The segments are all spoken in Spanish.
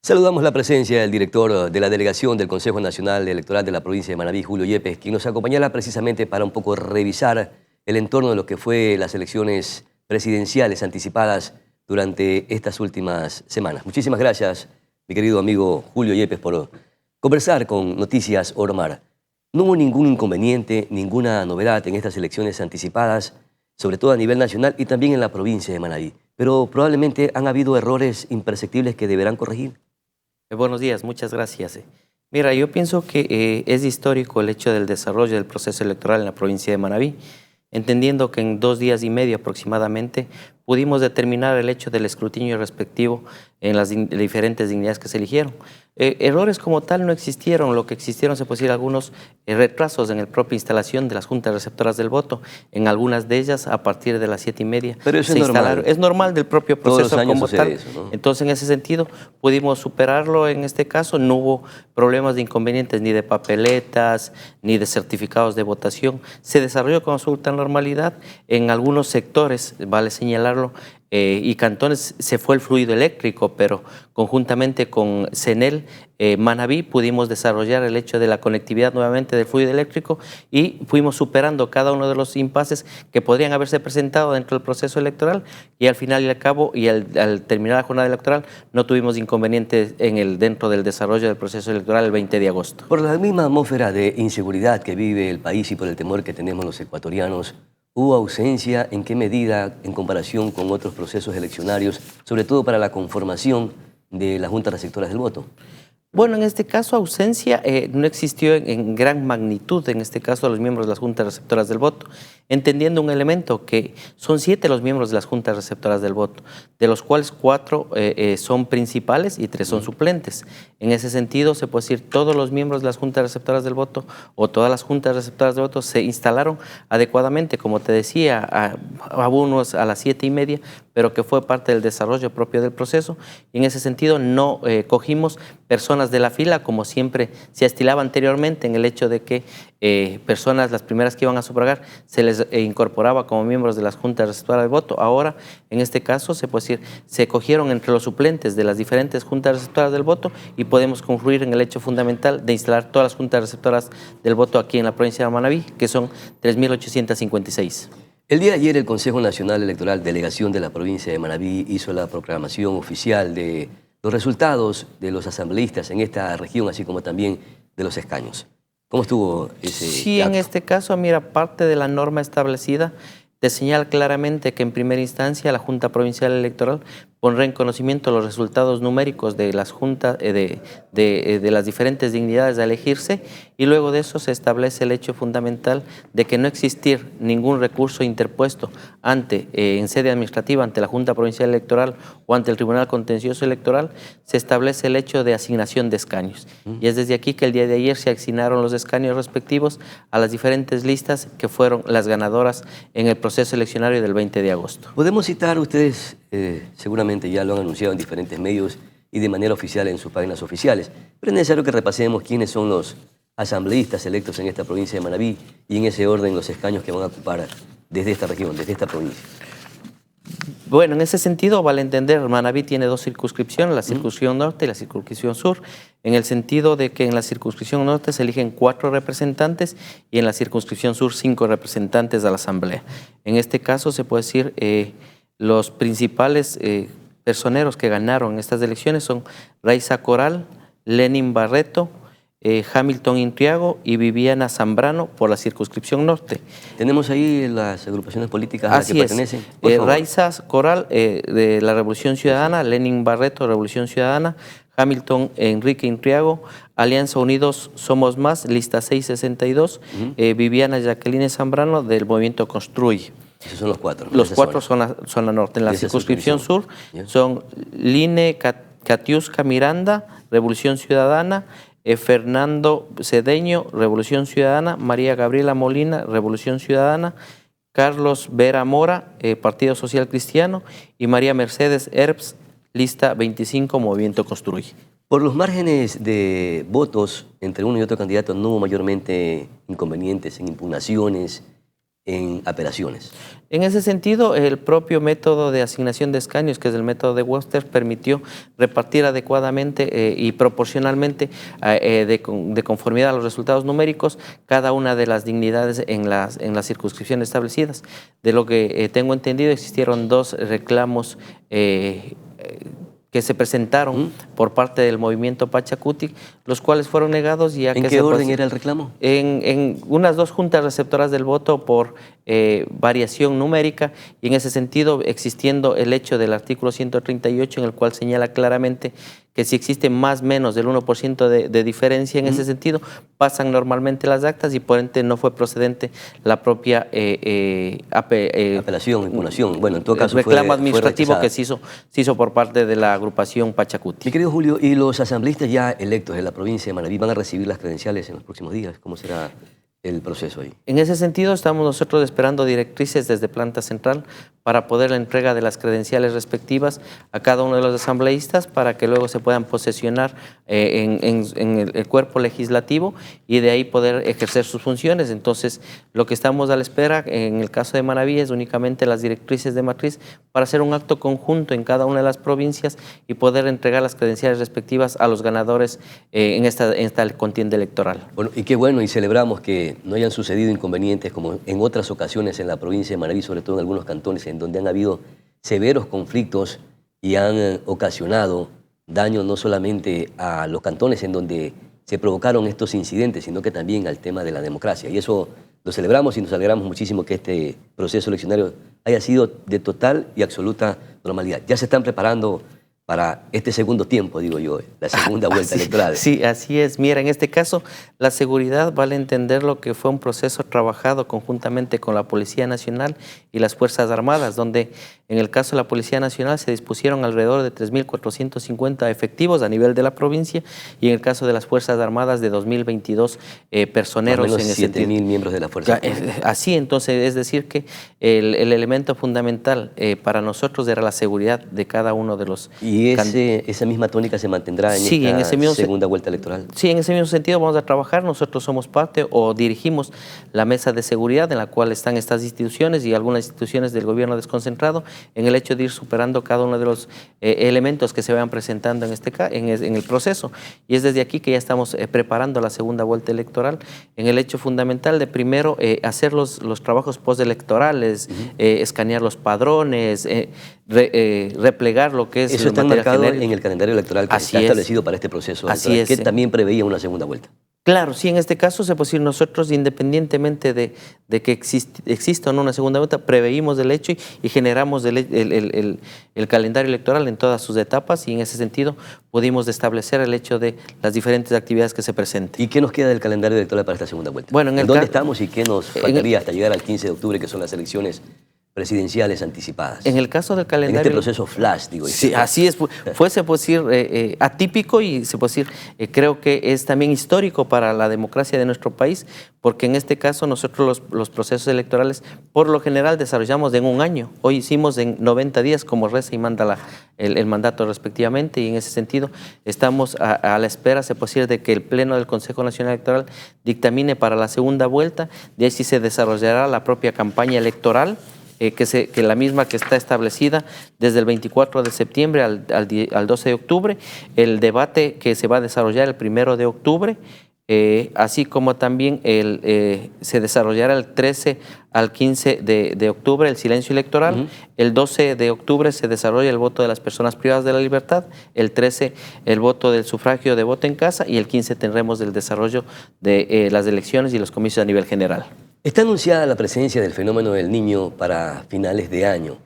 Saludamos la presencia del director de la delegación del Consejo Nacional Electoral de la provincia de Manabí, Julio Yepes, quien nos acompañará precisamente para un poco revisar el entorno de lo que fue las elecciones presidenciales anticipadas durante estas últimas semanas. Muchísimas gracias, mi querido amigo Julio Yepes, por conversar con Noticias Ormar. No hubo ningún inconveniente, ninguna novedad en estas elecciones anticipadas, sobre todo a nivel nacional y también en la provincia de Manabí, pero probablemente han habido errores imperceptibles que deberán corregir. Buenos días, muchas gracias. Mira, yo pienso que es histórico el hecho del desarrollo del proceso electoral en la provincia de Manabí, entendiendo que en 2 días y medio aproximadamente pudimos determinar el hecho del escrutinio respectivo en las diferentes dignidades que se eligieron. Errores como tal no existieron, lo que existieron se puede decir algunos retrasos en la propia instalación de las juntas receptoras del voto, en algunas de ellas a partir de las 7:30. Pero eso es normal. Es normal del propio proceso como tal. Eso, ¿no? Entonces en ese sentido pudimos superarlo en este caso, no hubo problemas de inconvenientes ni de papeletas, ni de certificados de votación. Se desarrolló con absoluta normalidad. En algunos sectores, vale señalarlo, y cantones se fue el fluido eléctrico, pero conjuntamente con CENEL, Manabí, pudimos desarrollar el hecho de la conectividad nuevamente del fluido eléctrico y fuimos superando cada uno de los impases que podrían haberse presentado dentro del proceso electoral y al final y al cabo y al terminar la jornada electoral no tuvimos inconvenientes dentro del desarrollo del proceso electoral el 20 de agosto. Por la misma atmósfera de inseguridad que vive el país y por el temor que tenemos los ecuatorianos, ¿hubo ausencia en qué medida en comparación con otros procesos eleccionarios, sobre todo para la conformación de las juntas receptoras del voto? Bueno, en este caso ausencia no existió en gran magnitud, en este caso de los miembros de las juntas receptoras del voto, entendiendo un elemento que son 7 los miembros de las juntas receptoras del voto, de los cuales 4 son principales y 3 son suplentes. En ese sentido, se puede decir todos los miembros de las juntas receptoras del voto o todas las juntas receptoras del voto se instalaron adecuadamente, como te decía, a unos a las 7:30, pero que fue parte del desarrollo propio del proceso. Y en ese sentido no cogimos personas de la fila, como siempre se estilaba anteriormente, en el hecho de que personas, las primeras que iban a sufragar, se les incorporaba como miembros de las juntas receptoras del voto. Ahora, en este caso, se puede decir, se cogieron entre los suplentes de las diferentes juntas receptoras del voto y podemos concluir en el hecho fundamental de instalar todas las juntas receptoras del voto aquí en la provincia de Manabí, que son 3.856. El día de ayer el Consejo Nacional Electoral, delegación de la provincia de Manabí, hizo la proclamación oficial de los resultados de los asambleístas en esta región, así como también de los escaños. ¿Cómo estuvo ese Sí, acto? en este caso, mira, parte de la norma establecida te señala claramente que en primera instancia la Junta Provincial Electoral pondrá en conocimiento los resultados numéricos de las juntas de las diferentes dignidades a elegirse y luego de eso se establece el hecho fundamental de que no existir ningún recurso interpuesto en sede administrativa ante la Junta Provincial Electoral o ante el Tribunal Contencioso Electoral. Se establece el hecho de asignación de escaños y es desde aquí que el día de ayer se asignaron los escaños respectivos a las diferentes listas que fueron las ganadoras en el proceso eleccionario del 20 de agosto. Podemos citar, ustedes seguramente ya lo han anunciado en diferentes medios y de manera oficial en sus páginas oficiales, pero es necesario que repasemos quiénes son los asambleístas electos en esta provincia de Manabí y en ese orden los escaños que van a ocupar desde esta región, desde esta provincia. Bueno, en ese sentido, vale entender, Manabí tiene 2 circunscripciones, la circunscripción norte y la circunscripción sur, en el sentido de que en la circunscripción norte se eligen 4 representantes y en la circunscripción sur 5 representantes a la asamblea. En este caso se puede decir los principales personeros que ganaron estas elecciones son Raiza Coral, Lenin Barreto, Hamilton Intriago y Viviana Zambrano por la circunscripción norte. Tenemos ahí las agrupaciones políticas a las que pertenecen. Raiza Coral de la Revolución Ciudadana, Lenin Barreto, Revolución Ciudadana, Hamilton Enrique Intriago, Alianza Unidos Somos Más, lista 662, Viviana Jacqueline Zambrano del Movimiento Construye. Esos son los 4. Los 4 son la norte. En la circunscripción sur son Line Catiusca Miranda, Revolución Ciudadana, Fernando Cedeño, Revolución Ciudadana, María Gabriela Molina, Revolución Ciudadana, Carlos Vera Mora, Partido Social Cristiano y María Mercedes Herbst, lista 25, Movimiento Construye. Por los márgenes de votos entre uno y otro candidato no hubo mayormente inconvenientes en impugnaciones en apelaciones. En ese sentido, el propio método de asignación de escaños, que es el método de Worcester, permitió repartir adecuadamente y proporcionalmente de conformidad a los resultados numéricos cada una de las dignidades en las circunscripciones establecidas. De lo que tengo entendido, existieron 2 reclamos que se presentaron por parte del movimiento Pachacutic, los cuales fueron negados. Ya ¿En qué orden era el reclamo? En unas 2 juntas receptoras del voto por variación numérica, y en ese sentido existiendo el hecho del artículo 138 en el cual señala claramente que si existe más o menos del 1% de diferencia en ese sentido, pasan normalmente las actas y por ende no fue procedente la propia apelación, impugnación. Bueno, en todo caso reclamo administrativo que se hizo por parte de la agrupación Pachacuti. Mi querido Julio, ¿y los asambleístas ya electos de la provincia de Manabí van a recibir las credenciales en los próximos días? ¿Cómo será el proceso ahí? En ese sentido, estamos nosotros esperando directrices desde planta central para poder la entrega de las credenciales respectivas a cada uno de los asambleístas para que luego se puedan posesionar en el cuerpo legislativo y de ahí poder ejercer sus funciones. Entonces, lo que estamos a la espera en el caso de Manabí es únicamente las directrices de matriz para hacer un acto conjunto en cada una de las provincias y poder entregar las credenciales respectivas a los ganadores en esta contienda electoral. Bueno, y qué bueno, y celebramos que no hayan sucedido inconvenientes como en otras ocasiones en la provincia de Manabí, sobre todo en algunos cantones en donde han habido severos conflictos y han ocasionado daño no solamente a los cantones en donde se provocaron estos incidentes, sino que también al tema de la democracia. Y eso lo celebramos y nos alegramos muchísimo que este proceso eleccionario haya sido de total y absoluta normalidad. Ya se están preparando para este segundo tiempo, digo yo, la segunda vuelta electoral. Sí, así es. Mira, en este caso, la seguridad vale entender lo que fue un proceso trabajado conjuntamente con la Policía Nacional y las Fuerzas Armadas, donde en el caso de la Policía Nacional se dispusieron alrededor de 3.450 efectivos a nivel de la provincia y en el caso de las Fuerzas Armadas de 2022 personeros. Más o menos 7.000 miembros de la Fuerza. Así, entonces, es decir que el elemento fundamental para nosotros era la seguridad de cada uno de los... ¿Y esa misma tónica se mantendrá en esta segunda vuelta electoral? Sí, en ese mismo sentido vamos a trabajar. Nosotros somos parte o dirigimos la mesa de seguridad en la cual están estas instituciones y algunas instituciones del gobierno desconcentrado en el hecho de ir superando cada uno de los elementos que se vayan presentando en el proceso. Y es desde aquí que ya estamos preparando la segunda vuelta electoral en el hecho fundamental de primero hacer los trabajos postelectorales, escanear los padrones, replegar lo que es... Eso está marcado en el calendario electoral que está establecido para este proceso, que también preveía una segunda vuelta. Claro, sí, en este caso se puede decir nosotros, independientemente de que exista o no una segunda vuelta, preveímos el hecho y generamos el calendario electoral en todas sus etapas y en ese sentido pudimos establecer el hecho de las diferentes actividades que se presenten. ¿Y qué nos queda del calendario electoral para esta segunda vuelta? Bueno, ¿En dónde estamos y qué nos faltaría hasta llegar al 15 de octubre, que son las elecciones presidenciales anticipadas? En el caso del calendario... En este proceso flash, digo. Sí, así es. Se puede decir, atípico y se puede decir, creo que es también histórico para la democracia de nuestro país, porque en este caso nosotros los procesos electorales por lo general desarrollamos en un año. Hoy hicimos en 90 días como reza y manda el mandato respectivamente, y en ese sentido estamos a la espera, se puede decir, de que el Pleno del Consejo Nacional Electoral dictamine para la segunda vuelta. De ahí sí se desarrollará la propia campaña electoral, que la misma que está establecida desde el 24 de septiembre al 12 de octubre, el debate que se va a desarrollar el 1 de octubre, así como también se desarrollará el 13 al 15 de octubre el silencio electoral, el 12 de octubre se desarrolla el voto de las personas privadas de la libertad, el 13 el voto del sufragio de voto en casa y el 15 tendremos el desarrollo de las elecciones y los comicios a nivel general. Está anunciada la presencia del fenómeno del Niño para finales de año.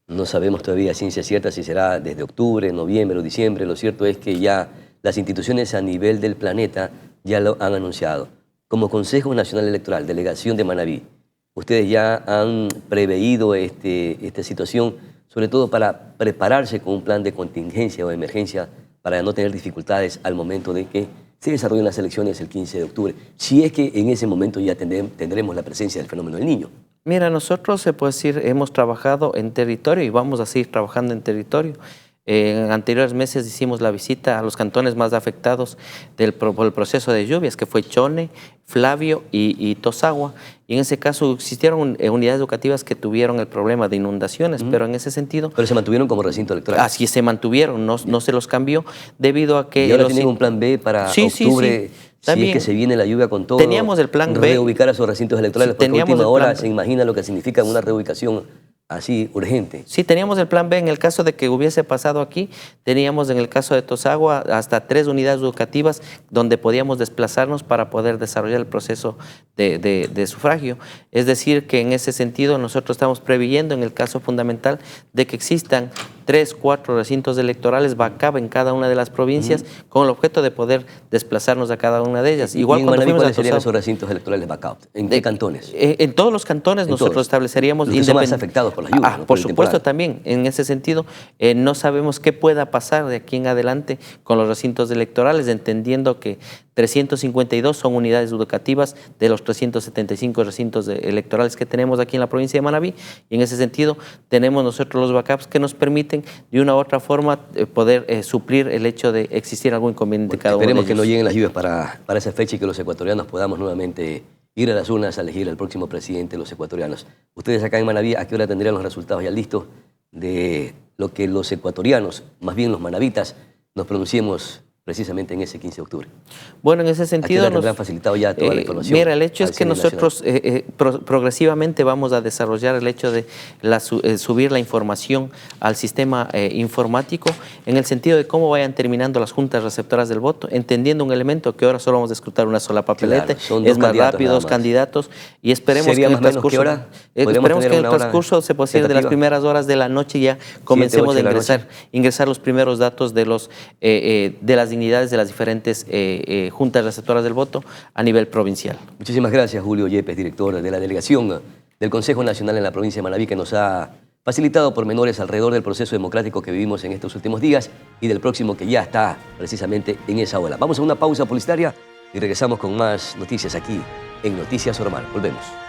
No sabemos todavía a ciencia cierta si será desde octubre, noviembre o diciembre. Lo cierto es que ya las instituciones a nivel del planeta ya lo han anunciado. Como Consejo Nacional Electoral, Delegación de Manabí, ustedes ya han preveído esta situación, sobre todo para prepararse con un plan de contingencia o emergencia para no tener dificultades al momento de que se desarrollan las elecciones el 15 de octubre, si es que en ese momento ya tendremos la presencia del fenómeno del Niño. Mira, nosotros, se puede decir, hemos trabajado en territorio y vamos a seguir trabajando en territorio. En anteriores meses hicimos la visita a los cantones más afectados por el proceso de lluvias, que fue Chone, Flavio y Tosagua. Y en ese caso existieron unidades educativas que tuvieron el problema de inundaciones, pero en ese sentido... Pero se mantuvieron como recinto electoral. Así se mantuvieron, no se los cambió debido a que... ¿Y ahora tienen un plan B para octubre? Si es que se viene la lluvia con todo, teníamos el plan B, reubicar a esos recintos electorales, porque a última hora se imagina lo que significa una reubicación así urgente. Sí, teníamos el plan B en el caso de que hubiese pasado aquí. Teníamos en el caso de Tosagua hasta 3 unidades educativas donde podíamos desplazarnos para poder desarrollar el proceso de sufragio. Es decir, que en ese sentido nosotros estamos previendo en el caso fundamental de que existan 3, 4 recintos electorales backup en cada una de las provincias con el objeto de poder desplazarnos a cada una de ellas. Igual cuando fuimos ¿cuáles serían esos recintos electorales backup? ¿En qué cantones? En todos los cantones nosotros estableceríamos... Los que son más afectados por las lluvias. Por supuesto también. En ese sentido, no sabemos qué pueda pasar de aquí en adelante con los recintos electorales, entendiendo que 352 son unidades educativas de los 375 recintos electorales que tenemos aquí en la provincia de Manabí, y en ese sentido tenemos nosotros los backups que nos permiten de una u otra forma poder suplir el hecho de existir algún inconveniente cada uno de ellos. Esperemos que no lleguen las lluvias para esa fecha y que los ecuatorianos podamos nuevamente ir a las urnas a elegir al próximo presidente de los ecuatorianos. Ustedes acá en Manabí, ¿a qué hora tendrían los resultados ya listos de lo que los ecuatorianos, más bien los manabitas, nos pronunciemos precisamente en ese 15 de octubre? Bueno, en ese sentido nos han facilitado ya toda la información. Mira, el hecho es que nosotros progresivamente vamos a desarrollar el hecho de subir la información al sistema informático en el sentido de cómo vayan terminando las juntas receptoras del voto, entendiendo un elemento que ahora solo vamos a escrutar una sola papeleta, claro, es más rápido, 2 candidatos, y esperemos que en el transcurso se posible de las primeras horas de la noche ya comencemos a ingresar los primeros datos de las dignidades de las diferentes juntas receptoras del voto a nivel provincial. Muchísimas gracias, Julio Yepes, director de la delegación del Consejo Nacional en la provincia de Manabí, que nos ha facilitado pormenores alrededor del proceso democrático que vivimos en estos últimos días y del próximo que ya está precisamente en esa ola. Vamos a una pausa publicitaria y regresamos con más noticias aquí en Noticias Ormal. Volvemos.